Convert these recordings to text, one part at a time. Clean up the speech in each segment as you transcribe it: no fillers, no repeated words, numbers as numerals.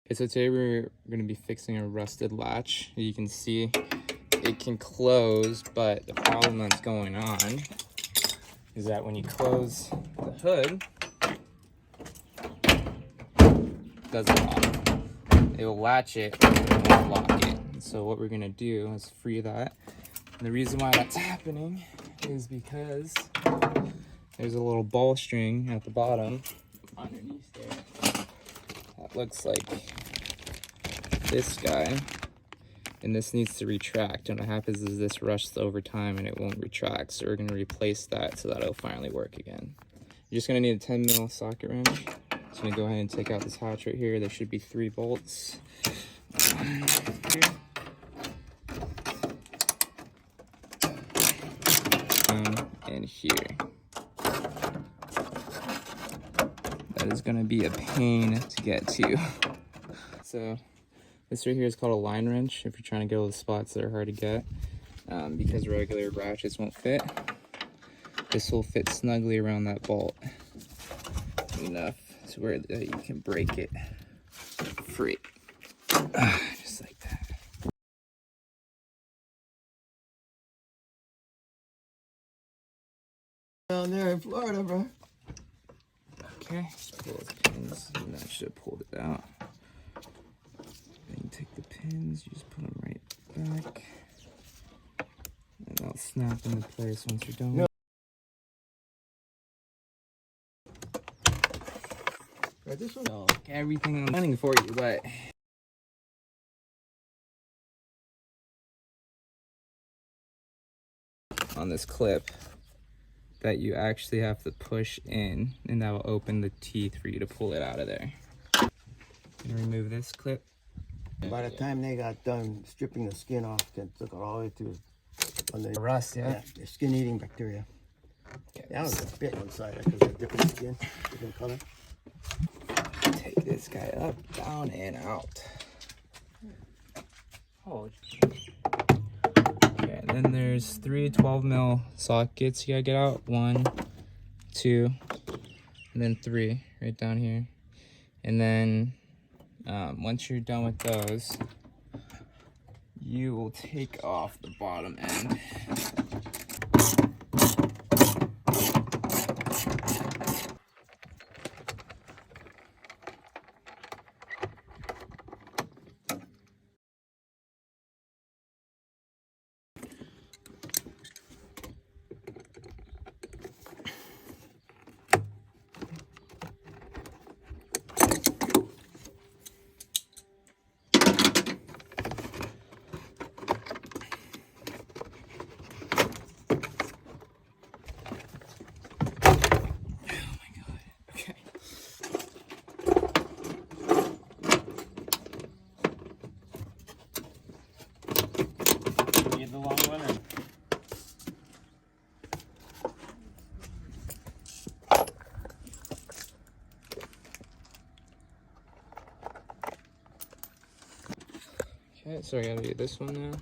Okay, so today we're going to be fixing a rusted latch. You can see it can close, but the problem that's going on is that when you close the hood, it doesn't lock. It will latch it, but it won't lock it. So what we're going to do is free that. And the reason why that's happening is because there's a little ball string at the bottom underneath there that looks like this guy, and this needs to retract. And what happens is this rusts over time and it won't retract, so we're going to replace that so that it'll finally work again. You're just going to need a 10 mil socket wrench. So I'm going to go ahead and take out this hatch right here. There should be 3 bolts. And here. That is going to be a pain to get to. So this right here is called a line wrench if you're trying to get all the spots that are hard to get, because regular ratchets won't fit. This will fit snugly around that bolt enough to where you can break it free. Just like that. Down there in Florida, bro. Okay, just pull those pins, and that should have pulled it out. Then you take the pins, you just put them right back, and they'll snap into place once you're done. Right, this one? So, everything I'm planning for you, but on this clip that you actually have to push in, and that will open the teeth for you to pull it out of there. And remove this clip. By the time they got done stripping the skin off, it took it all the way to The rust, yeah. the skin-eating bacteria. Okay, That was a bit one side because of different skin, different color. take this guy up, down, and out. Oh. Okay, then there's 3 12 mil sockets you gotta get out. 1, 2, and then 3 right down here. And then once you're done with those, you will take off the bottom end. The long one, or? Okay, so I gotta do this one now.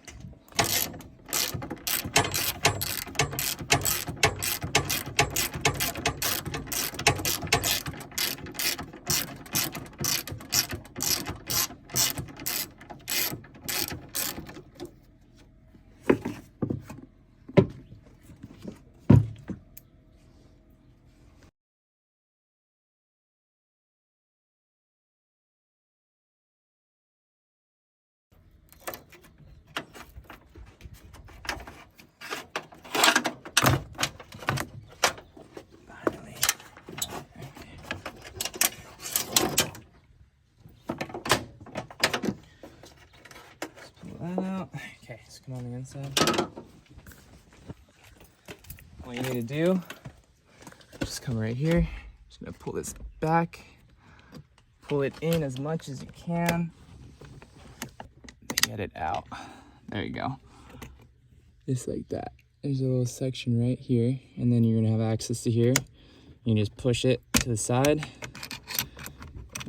That out. Okay, let's come on the inside. All you need to do, just come right here. Just gonna pull this back, pull it in as much as you can, then get it out. There you go. Just like that. There's a little section right here, and then you're gonna have access to here. You can just push it to the side,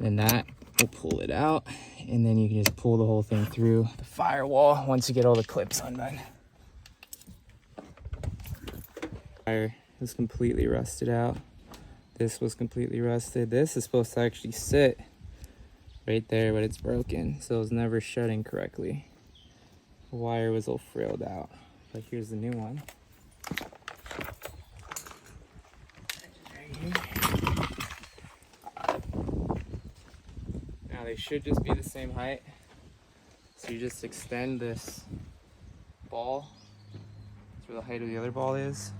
and that will pull it out. And then you can just pull the whole thing through the firewall once you get all the clips undone. Fire is completely rusted out. This was completely rusted. This is supposed to actually sit right there, but it's broken, so it's never shutting correctly. The wire was all frilled out. But here's the new one. Right here. Now they should just be the same height. So you just extend this ball to where the height of the other ball is.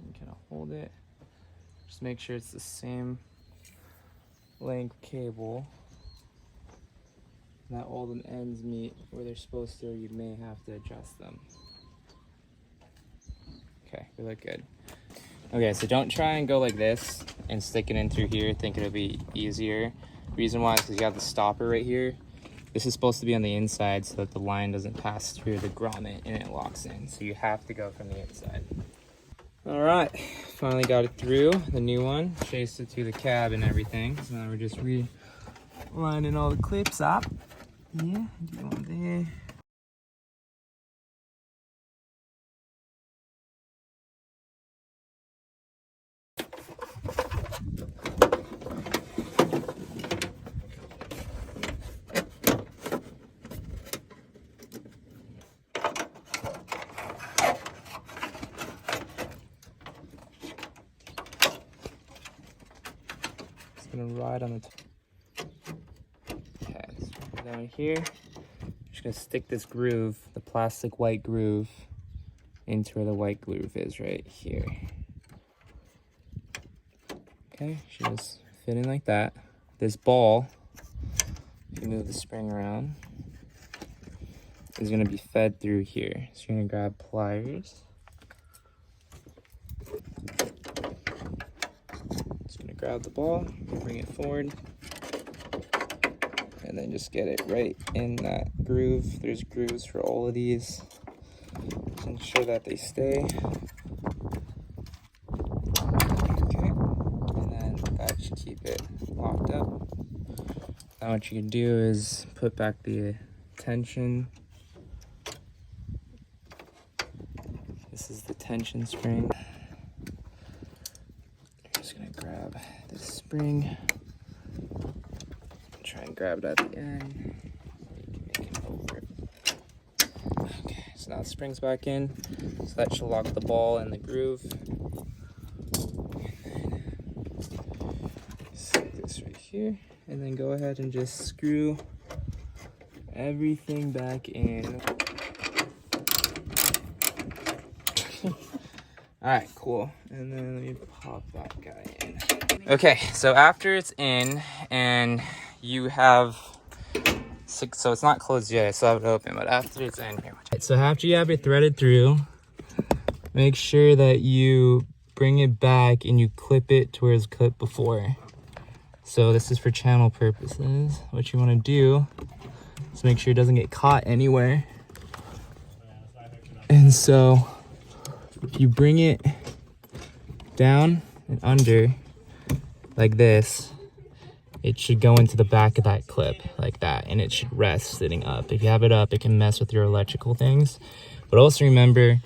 You kind of hold it. Just make sure it's the same length cable. And that all the ends meet where they're supposed to, or you may have to adjust them. Okay, we look good. Okay, so don't try and go like this and stick it in through here, think it'll be easier. Reason why is because you have the stopper right here. This is supposed to be on the inside so that the line doesn't pass through the grommet and it locks in. So you have to go from the inside. All right, finally got it through, the new one. Chased it to the cab and everything. So now we're just relining all the clips up. Yeah, get one there. Gonna ride on the okay, so down here, just gonna stick this groove, the plastic white groove, into where the white groove is right here. Okay, should just fit in like that. This ball, if you move the spring around, is gonna be fed through here. So you're gonna grab pliers. Grab the ball, bring it forward, and then just get it right in that groove. There's grooves for all of these. Just ensure that they stay. Okay, and then that should keep it locked up. Now what you can do is put back the tension. This is the tension spring. Grab this spring, try and grab it at the end. You can make it over. Okay, so now the spring's back in, so that should lock the ball in the groove. Stick this right here, and then go ahead and just screw everything back in. All right, cool. And then let me pop that guy in. Okay, so after it's in and you have so it's not closed yet, I still have it open, but after it's in here. So after you have it threaded through, make sure that you bring it back and you clip it to where it's clipped before. So this is for channel purposes. What you want to do is make sure it doesn't get caught anywhere. And so if you bring it down and under like this, it should go into the back of that clip like that, and it should rest sitting up. If you have it up, it can mess with your electrical things. But also remember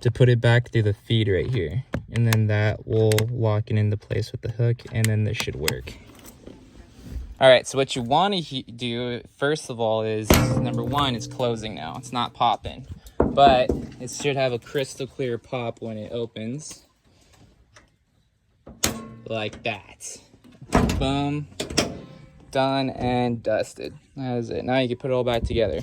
to put it back through the feed right here, and then that will lock it into place with the hook, and then this should work. All right, so what you want to do first of all is, number one, it's closing now. It's not popping. But it should have a crystal clear pop when it opens. Like that. Boom. Done and dusted. That is it. Now you can put it all back together.